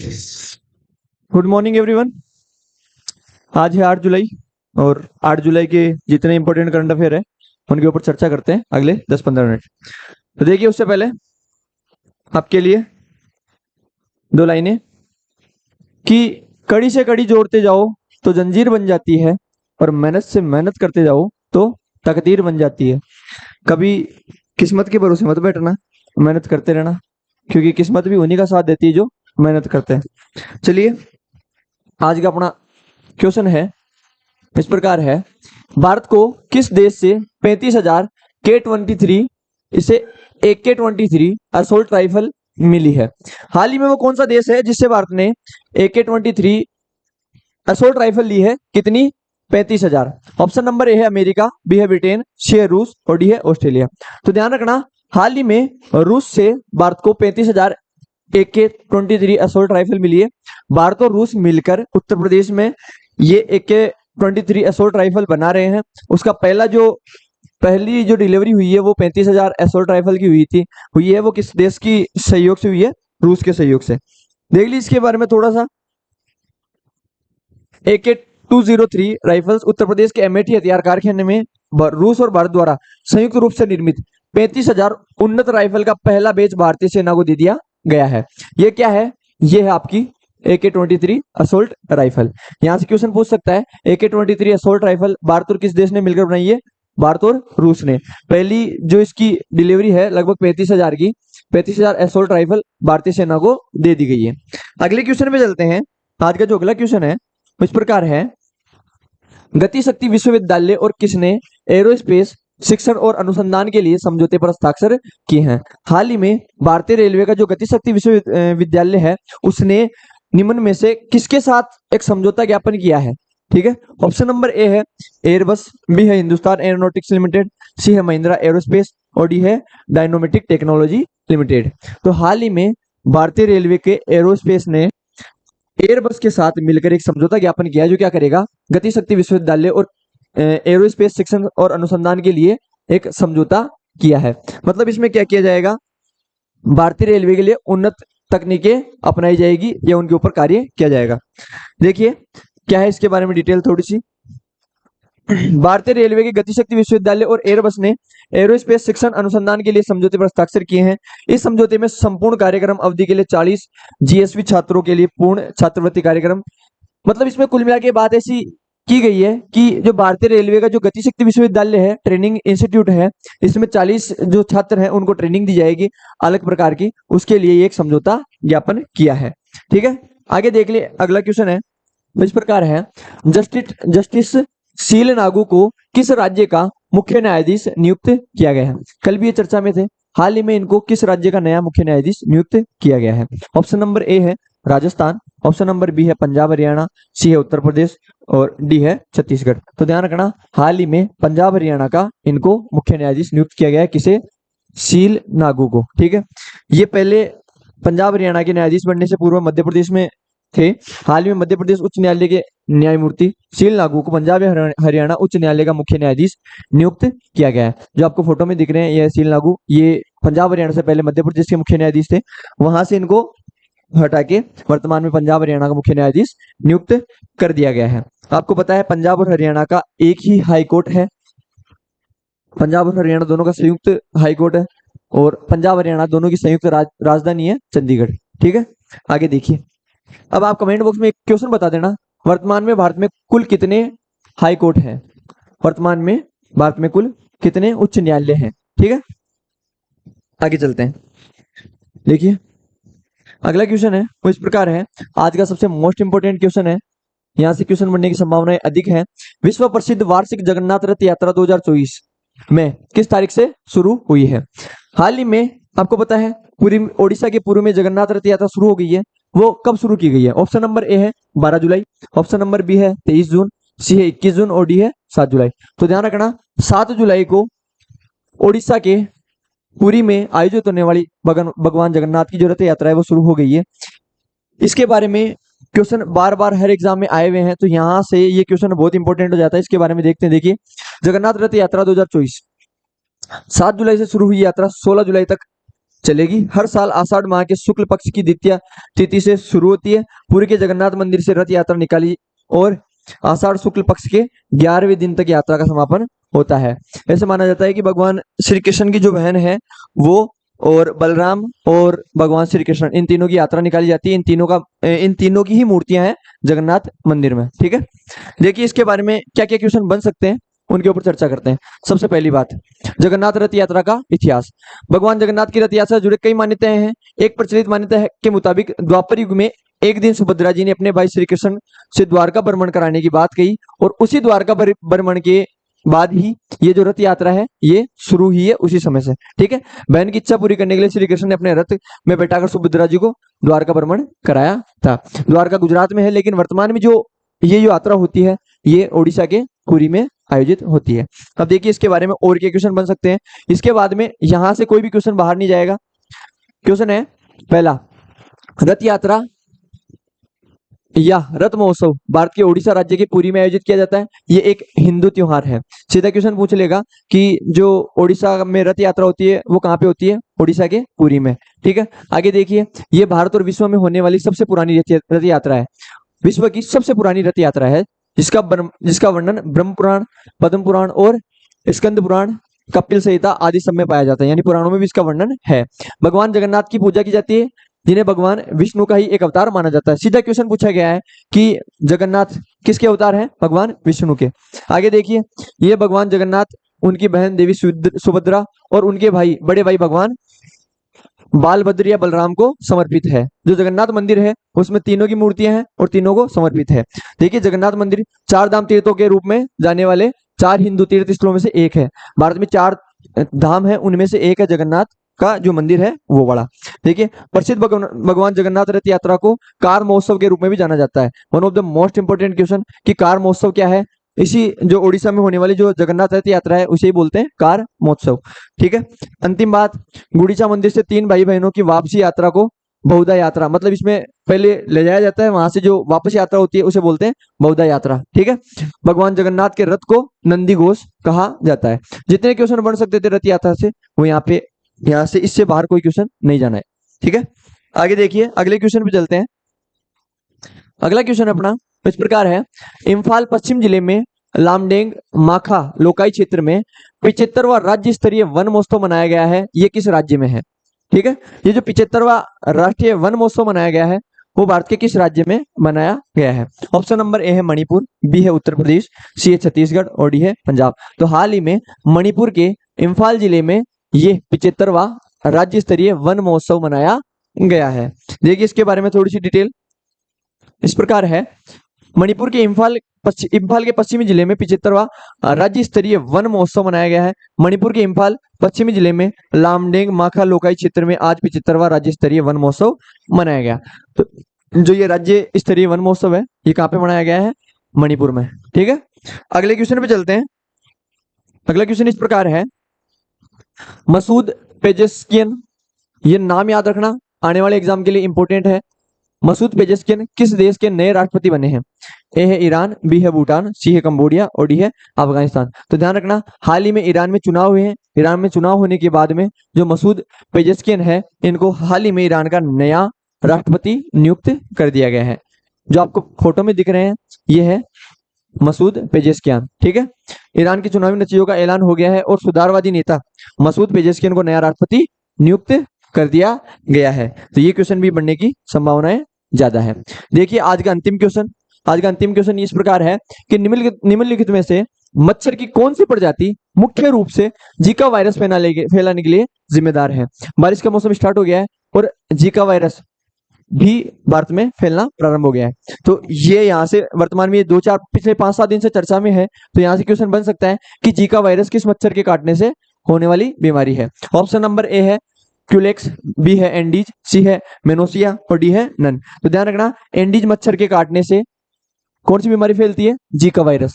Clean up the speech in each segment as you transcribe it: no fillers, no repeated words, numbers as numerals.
Good morning everyone. आज है 8 जुलाई और 8 जुलाई के जितने इंपॉर्टेंट करंट अफेयर है उनके ऊपर चर्चा करते हैं अगले 10-15 मिनट। तो देखिए, उससे पहले आपके लिए दो लाइनें कि कड़ी से कड़ी जोड़ते जाओ तो जंजीर बन जाती है और मेहनत से मेहनत करते जाओ तो तकदीर बन जाती है। कभी किस्मत के भरोसे मत बैठना, मेहनत करते रहना, क्योंकि किस्मत भी उन्हीं का साथ देती है जो मेहनत करते हैं। चलिए, आज का अपना क्वेश्चन है, इस प्रकार है। भारत को किस देश से 35,000 K-23 इसे AK-23 असोल्ट राइफल मिली है? हाल ही में वो कौन सा देश है जिससे भारत ने AK-23 असोल्ट राइफल ली है? कितनी? 35,000। ऑप्शन नंबर ए है अमेरिका, बी है ब्रिटेन, सी है रूस और डी है ऑस्ट्रेलिया। तो ध्यान रखना, हाल ही में रूस से भारत को 35,000 AK-23 असोल्ट राइफल मिली है। भारत और रूस मिलकर उत्तर प्रदेश में ये AK-23 असोल्ट राइफल बना रहे हैं। उसका पहली जो डिलीवरी हुई है वो 35,000 असोल्ट राइफल की हुई है। वो किस देश की सहयोग से हुई है? रूस के सहयोग से। देख लीजिए इसके बारे में थोड़ा सा। AK-203 राइफल्स उत्तर प्रदेश के अमेठी हथियार कारखाने में रूस और भारत द्वारा संयुक्त रूप से निर्मित 35,000 उन्नत राइफल का पहला बैच भारतीय सेना को दे दिया गया है। ये क्या है? ये है आपकी AK-23 असोल्ट राइफल। यहां से क्वेश्चन पूछ सकता है, AK-23 असोल्ट राइफल भारत और किस देश ने मिलकर बनाई है? भारत और रूस ने। पहली जो इसकी डिलीवरी है लगभग 35,000 की, 35,000 असोल्ट राइफल भारतीय सेना को दे दी गई है। अगले क्वेश्चन पे चलते हैं। आज का जो अगला क्वेश्चन है इस प्रकार है, गति शक्ति विश्वविद्यालय और किसने एरोस्पेस शिक्षण और अनुसंधान के लिए समझौते पर हस्ताक्षर किए हैं? हाल ही में भारतीय रेलवे का जो गति शक्ति विश्वविद्यालय है उसने निम्न में से किसके साथ एक समझौता ज्ञापन किया है? ठीक है, ऑप्शन नंबर ए है एयरबस, बी है हिंदुस्तान एरोनॉटिक्स लिमिटेड, सी है महिंद्रा एरोस्पेस और डी है डायनोमेटिक टेक्नोलॉजी लिमिटेड। तो हाल ही में भारतीय रेलवे के एरोस्पेस ने एयरबस के साथ मिलकर एक समझौता ज्ञापन किया जो क्या करेगा? गति शक्ति विश्वविद्यालय और एरोस्पेस शिक्षण और अनुसंधान के लिए एक समझौता किया है। मतलब इसमें क्या किया जाएगा? भारतीय रेलवे के लिए उन्नत तकनीकें अपनाई जाएगी या उनके ऊपर कार्य किया जाएगा। देखिए क्या है इसके बारे में डिटेल थोड़ी सी। भारतीय रेलवे के गति शक्ति विश्वविद्यालय और एयरबस ने एरोस्पेस शिक्षण अनुसंधान के लिए समझौते पर हस्ताक्षर किए हैं। इस समझौते में संपूर्ण कार्यक्रम अवधि के लिए 40 GSV छात्रों के लिए पूर्ण छात्रवृत्ति कार्यक्रम। मतलब इसमें कुल मिला के बात ऐसी की गई है कि जो भारतीय रेलवे का जो गति शक्ति विश्वविद्यालय है, ट्रेनिंग इंस्टीट्यूट है, इसमें 40 जो छात्र हैं उनको ट्रेनिंग दी जाएगी अलग प्रकार की, उसके लिए एक समझौता ज्ञापन किया है। ठीक है, आगे देख लिए। अगला क्वेश्चन है इस प्रकार है, जस्टिस शील नागू को किस राज्य का मुख्य न्यायाधीश नियुक्त किया गया है? कल भी ये चर्चा में थे। हाल ही में इनको किस राज्य का नया मुख्य न्यायाधीश नियुक्त किया गया है? ऑप्शन नंबर ए है राजस्थान, ऑप्शन नंबर बी है पंजाब हरियाणा, सी है उत्तर प्रदेश और डी है छत्तीसगढ़। तो ध्यान रखना, हाल ही में पंजाब हरियाणा का इनको मुख्य न्यायाधीश नियुक्त किया गया है। किसे? शील नागू को। ठीक है, ये पहले पंजाब हरियाणा के न्यायाधीश बनने से पूर्व मध्य प्रदेश में थे। हाल ही में मध्य प्रदेश उच्च न्यायालय के न्यायमूर्ति शील नागू को पंजाब या हरियाणा उच्च न्यायालय का मुख्य न्यायाधीश नियुक्त किया गया है। जो आपको फोटो में दिख रहे हैं ये शील नागू, ये पंजाब हरियाणा से पहले मध्य प्रदेश के मुख्य न्यायाधीश थे, वहां से इनको हटा के वर्तमान में पंजाब हरियाणा का मुख्य न्यायाधीश नियुक्त कर दिया गया है। आपको पता है पंजाब और हरियाणा का एक ही हाई कोर्ट है, पंजाब और हरियाणा दोनों का संयुक्त हाई कोर्ट है और पंजाब हरियाणा दोनों की संयुक्त राजधानी है चंडीगढ़। ठीक है, आगे देखिए। अब आप कमेंट बॉक्स में एक क्वेश्चन बता देना, वर्तमान में भारत में कुल कितने हाई कोर्ट हैं? वर्तमान में भारत में कुल कितने उच्च न्यायालय हैं? ठीक है, आगे चलते हैं। देखिए अगला क्वेश्चन है वो इस प्रकार है, आज का सबसे मोस्ट इंपोर्टेंट क्वेश्चन है, यहां से क्वेश्चन बनने की संभावनाएं अधिक है। विश्व प्रसिद्ध वार्षिक जगन्नाथ रथ यात्रा 2024 में किस तारीख से शुरू हुई है? हाल ही में आपको पता है पूरी ओडिशा के पूर्व में जगन्नाथ रथ यात्रा शुरू हो गई है। वो कब शुरू की गई है? ऑप्शन नंबर ए है 12 जुलाई, ऑप्शन नंबर बी है 23 जून, सी है 21 जून और डी है 7 जुलाई। तो ध्यान रखना, 7 जुलाई को ओडिशा के पुरी में आयोजित होने वाली भगवान जगन्नाथ की जो रथ यात्रा है वो शुरू हो गई है। इसके बारे में क्वेश्चन बार बार हर एग्जाम में आए हुए हैं, तो यहाँ से ये क्वेश्चन बहुत इंपॉर्टेंट हो जाता है। इसके बारे में देखते हैं। देखिए जगन्नाथ रथ यात्रा 2024 7 जुलाई से शुरू हुई यात्रा 16 जुलाई तक चलेगी। हर साल आषाढ़ माह के शुक्ल पक्ष की द्वितीया तिथि से शुरू होती है। पुरी के जगन्नाथ मंदिर से रथ यात्रा निकाली और आषाढ़ शुक्ल पक्ष के 11वें दिन तक यात्रा का समापन होता है। ऐसे माना जाता है कि भगवान श्री कृष्ण की जो बहन है वो और बलराम और भगवान श्री कृष्ण, इन तीनों की यात्रा निकाली जाती है। इन तीनों की ही मूर्तियां हैं जगन्नाथ मंदिर में। ठीक है, देखिए इसके बारे में क्या क्या क्वेश्चन बन सकते हैं उनके ऊपर चर्चा करते हैं। सबसे पहली बात, जगन्नाथ रथ यात्रा का इतिहास। भगवान जगन्नाथ की रथ यात्रा से जुड़े कई मान्यताएं हैं। एक प्रचलित मान्यता है के मुताबिक द्वापर युग में एक दिन सुभद्रा जी ने अपने भाई श्री कृष्ण से द्वारका भ्रमण कराने की बात कही और उसी द्वारका भ्रमण के बाद ही ये जो रथ यात्रा है ये शुरू हुई है उसी समय से। ठीक है, बहन की इच्छा पूरी करने के लिए श्री कृष्ण ने अपने रथ में बैठाकर सुभद्रा जी को द्वारका भ्रमण कराया था। द्वारका गुजरात में है, लेकिन वर्तमान में जो ये यात्रा होती है ये ओडिशा के पुरी में आयोजित होती है। अब देखिए इसके बारे में और क्या क्वेश्चन बन सकते हैं। इसके बाद में यहां से कोई भी क्वेश्चन बाहर नहीं जाएगा। क्वेश्चन है पहला, रथ यात्रा या रथ महोत्सव भारत के ओडिशा राज्य के पुरी में आयोजित किया जाता है। ये एक हिंदू त्योहार है। सीधा क्वेश्चन पूछ लेगा कि जो ओडिशा में रथ यात्रा होती है वो कहाँ पे होती है, ओडिशा के पुरी में। ठीक है, आगे देखिए, ये भारत और विश्व में होने वाली सबसे पुरानी रथ यात्रा है। विश्व की सबसे पुरानी रथ यात्रा है जिसका वर्णन ब्रह्म पुराण, पद्म पुराण और स्कंद पुराण, कपिल संहिता आदि सब में पाया जाता है, यानी पुराणों में भी इसका वर्णन है। भगवान जगन्नाथ की पूजा की जाती है जिन्हें भगवान विष्णु का ही एक अवतार माना जाता है। सीधा क्वेश्चन पूछा गया है कि जगन्नाथ किसके अवतार हैं, भगवान विष्णु के। आगे देखिए, ये भगवान जगन्नाथ, उनकी बहन देवी सुभद्रा और उनके भाई, बड़े भाई भगवान बालभद्र या बलराम को समर्पित है। जो जगन्नाथ मंदिर है उसमें तीनों की मूर्तियां हैं और तीनों को समर्पित है। देखिए जगन्नाथ मंदिर 4 धाम तीर्थों के रूप में जाने वाले 4 हिंदू तीर्थ स्थलों में से एक है। भारत में 4 धाम है, उनमें से एक है जगन्नाथ का जो मंदिर है वो बड़ा। देखिए प्रसिद्ध भगवान जगन्नाथ रथ यात्रा को कार महोत्सव के रूप में भी जाना जाता है। One of the most important question कि कार महोत्सव क्या है, इसी जो ओडिशा में होने वाली जो जगन्नाथ रथ यात्रा है उसे ही बोलते हैं कार महोत्सव। ठीक है, अंतिम बात, गुड़ीचा मंदिर से 3 भाई बहनों की वापसी यात्रा को बहुधा यात्रा, मतलब इसमें पहले ले जाया जाता है, वहां से जो वापस यात्रा होती है उसे बोलते हैं बहुधा यात्रा। ठीक है, भगवान जगन्नाथ के रथ को नंदी घोष कहा जाता है। जितने क्वेश्चन बन सकते थे रथ यात्रा से वो यहाँ से इससे बाहर कोई क्वेश्चन नहीं जाना है। ठीक है, आगे देखिए अगले क्वेश्चन पे चलते हैं। अगला क्वेश्चन अपना इस प्रकार है, इम्फाल पश्चिम जिले में लामडेंग माखा लोकाई क्षेत्र में 75वां राज्य स्तरीय वन महोत्सव मनाया गया है। ये किस राज्य में है? ठीक है, ये जो 75वां राष्ट्रीय वन महोत्सव मनाया गया है वो भारत के किस राज्य में मनाया गया है? ऑप्शन नंबर ए है मणिपुर, बी है उत्तर प्रदेश, सी है छत्तीसगढ़ और डी है पंजाब। तो हाल ही में मणिपुर के इम्फाल जिले में ये 75वां राज्य स्तरीय वन महोत्सव मनाया गया है। देखिए इसके बारे में थोड़ी सी डिटेल इस प्रकार है, मणिपुर के इम्फाल के पश्चिमी जिले में 75वां राज्य स्तरीय वन महोत्सव मनाया गया है। मणिपुर के इम्फाल पश्चिमी जिले में लामडेंग माखा लोकाई क्षेत्र में आज 75वां राज्य स्तरीय वन महोत्सव मनाया गया। तो जो ये राज्य स्तरीय वन महोत्सव है ये कहाँ पे मनाया गया है? मणिपुर में। ठीक है, अगले क्वेश्चन पे चलते हैं। अगला क्वेश्चन इस प्रकार है, मसूद पेजेस्कियन, ये नाम याद रखना आने वाले एग्जाम के लिए इंपॉर्टेंट है। मसूद पेजेस्कियन किस देश के नए राष्ट्रपति बने हैं? ए है ईरान, बी है भूटान, सी है कंबोडिया और डी है अफगानिस्तान। तो ध्यान रखना हाल ही में ईरान में चुनाव हुए हैं। ईरान में चुनाव होने के बाद में जो मसूद पेजेस्कियन है इनको हाल ही में ईरान का नया राष्ट्रपति नियुक्त कर दिया गया है। जो आपको फोटो में दिख रहे हैं ये है मसूद पेजेस्कियन। ठीक है, ईरान के चुनावी नतीजों का ऐलान हो गया है और सुधारवादी नेता मसूद पेजेस्कियन को नया राष्ट्रपति नियुक्त कर दिया गया है। तो ये क्वेश्चन भी बनने की संभावनाएं ज्यादा है। देखिए आज का अंतिम क्वेश्चन इस प्रकार है कि निम्नलिखित में से मच्छर की कौन सी प्रजाति मुख्य रूप से जीका वायरस फैलाने के लिए जिम्मेदार है? बारिश का मौसम स्टार्ट हो गया है और जीका वायरस भी भारत में फैलना प्रारंभ हो गया है। तो ये यहाँ से वर्तमान में पिछले 5-7 दिन से चर्चा में है। तो यहाँ से क्वेश्चन बन सकता है कि जीका वायरस किस मच्छर के काटने से होने वाली बीमारी है? ऑप्शन नंबर ए है क्यूलेक्स, बी है एंडीज, सी है मेनोसिया और डी है नन। तो ध्यान रखना एंडीज मच्छर के काटने से कौन सी बीमारी फैलती है? Zika virus.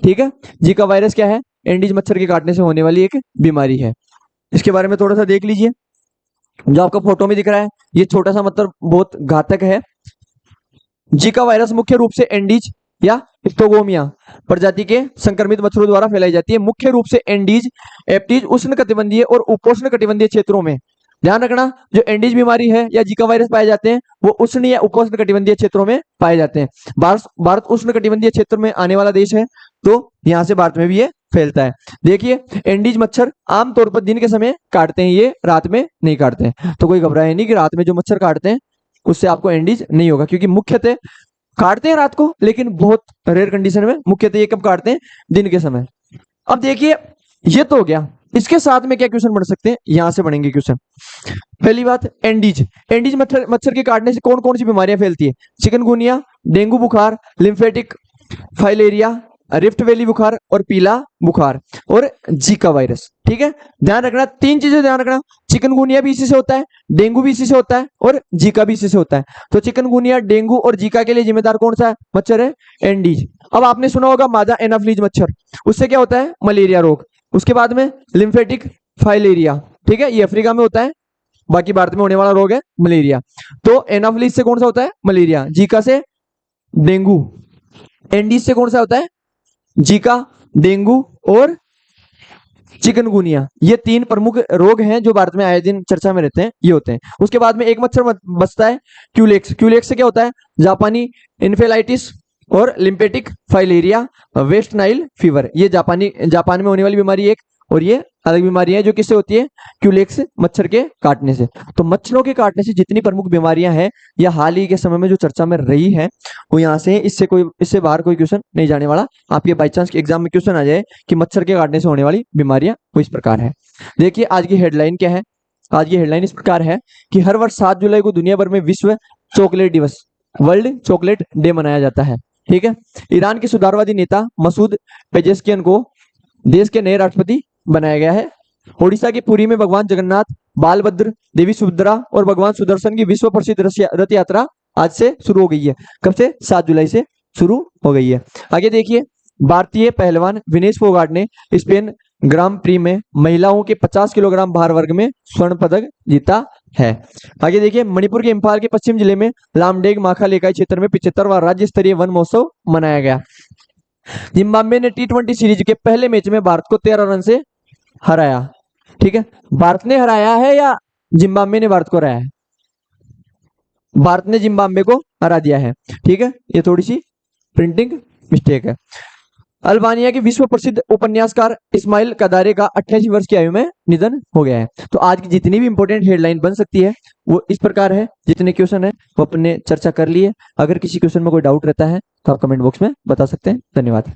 ठीक है, जीका वायरस क्या है? एंडीज मच्छर के काटने से होने वाली एक बीमारी है। इसके बारे में थोड़ा सा देख लीजिए। जो आपको फोटो में दिख रहा है ये छोटा सा मच्छर बहुत घातक है। जीका वायरस मुख्य रूप से एंडीज या स्टोगोमिया प्रजाति के संक्रमित मच्छरों द्वारा फैलाई जाती है। मुख्य रूप से एंडीज, एप्टीज उष्णकटिबंधीय और उपोष्णकटिबंधीय क्षेत्रों में ध्यान रखना, जो एंडीज बीमारी है या जीका वायरस पाए जाते हैं वो उष्ण या उपोष्ण कटिबंधीय क्षेत्रों में पाए जाते हैं। भारत उष्ण कटिबंधीय क्षेत्र में आने वाला देश है, तो यहाँ से भारत में भी ये फैलता है। देखिए एंडीज मच्छर आमतौर पर दिन के समय काटते हैं, ये रात में नहीं काटते हैं। तो कोई घबराए नहीं कि रात में जो मच्छर काटते हैं उससे आपको एंडीज नहीं होगा, क्योंकि मुख्यतः काटते हैं रात को, लेकिन बहुत रेयर कंडीशन में मुख्यतः ये कब काटते हैं, दिन के समय। अब देखिए ये तो हो गया, इसके साथ में क्या क्वेश्चन बन सकते हैं, यहां से बनेंगे क्वेश्चन। पहली बात एंडीज मच्छर के काटने से कौन कौन सी बीमारियां फैलती है? चिकनगुनिया, डेंगू बुखार, लिम्फेटिक फाइलेरिया, रिफ्ट वैली बुखार और पीला बुखार और जीका वायरस। ठीक है, ध्यान रखना, तीन चीजें ध्यान रखना, चिकनगुनिया भी इसी से होता है, डेंगू भी इसी से होता है और जीका भी इसी से होता है। तो चिकनगुनिया, डेंगू और जीका के लिए जिम्मेदार कौन सा मच्छर है? एंडीज। अब आपने सुना होगा मादा एनाफ्लीज मच्छर, उससे क्या होता है? मलेरिया रोग। उसके बाद में लिम्फेटिक फाइलेरिया, ठीक है, ये अफ्रीका में होता है, बाकी भारत में होने वाला रोग है मलेरिया। तो एनाफ्लीज से कौन सा होता है? मलेरिया। जीका से डेंगू। एंडीज से कौन सा होता है? जीका, डेंगू और चिकनगुनिया। ये तीन प्रमुख रोग हैं जो भारत में आए दिन चर्चा में रहते हैं, ये होते हैं। उसके बाद में एक मच्छर बचता है क्यूलेक्स। क्यूलेक्स से क्या होता है? जापानी इन्फेलाइटिस और lymphatic filaria, West Nile fever. ये जापान में होने वाली बीमारी एक, और ये अलग बीमारी है जो किससे होती है? क्यूलेक्स मच्छर के काटने से। तो मच्छरों के काटने से जितनी प्रमुख बीमारियां हैं या हाल ही के समय में जो चर्चा में रही है वो यहाँ से, इससे बाहर कोई क्वेश्चन नहीं जाने वाला। आपके बाई चांस एग्जाम में क्वेश्चन आ जाए कि मच्छर के काटने से होने वाली बीमारियां वो इस प्रकार है। देखिए आज की हेडलाइन क्या है। आज की हेडलाइन इस प्रकार है कि हर वर्ष 7 जुलाई को दुनिया भर में विश्व चॉकलेट दिवस, वर्ल्ड चॉकलेट डे मनाया जाता है। ठीक है, ईरान के सुधारवादी नेता मसूद पेजेस्कियन को देश के नए राष्ट्रपति बनाया गया है। ओडिशा के पुरी में भगवान जगन्नाथ, बालभद्र, देवी सुभद्रा और भगवान सुदर्शन की विश्व प्रसिद्ध रथ यात्रा आज से शुरू हो गई है। कब से? 7 जुलाई से शुरू हो गई है। आगे देखिए, भारतीय पहलवान विनेश फोगाट ने स्पेन ग्रां प्री में महिलाओं के 50 किलोग्राम भार वर्ग में स्वर्ण पदक जीता है। आगे देखिए, मणिपुर के इंफाल के पश्चिम जिले में लामडेग माखा लेकाई क्षेत्र में 75वां राज्य स्तरीय वन महोत्सव मनाया गया। जिम्बाब्वे ने T20 सीरीज के पहले मैच में भारत को 13 रन से हराया। ठीक है, भारत ने हराया है या जिम्बाब्वे ने भारत को हराया है? भारत ने जिम्बाब्वे को हरा दिया है। ठीक है, ये थोड़ी सी प्रिंटिंग मिस्टेक है। अल्बानिया के विश्व प्रसिद्ध उपन्यासकार इस्माइल कदारे का 88 वर्ष की आयु में निधन हो गया है। तो आज की जितनी भी इंपॉर्टेंट हेडलाइन बन सकती है वो इस प्रकार है। जितने क्वेश्चन है वो अपने चर्चा कर लिए। अगर किसी क्वेश्चन में कोई डाउट रहता है तो आप कमेंट बॉक्स में बता सकते हैं। धन्यवाद।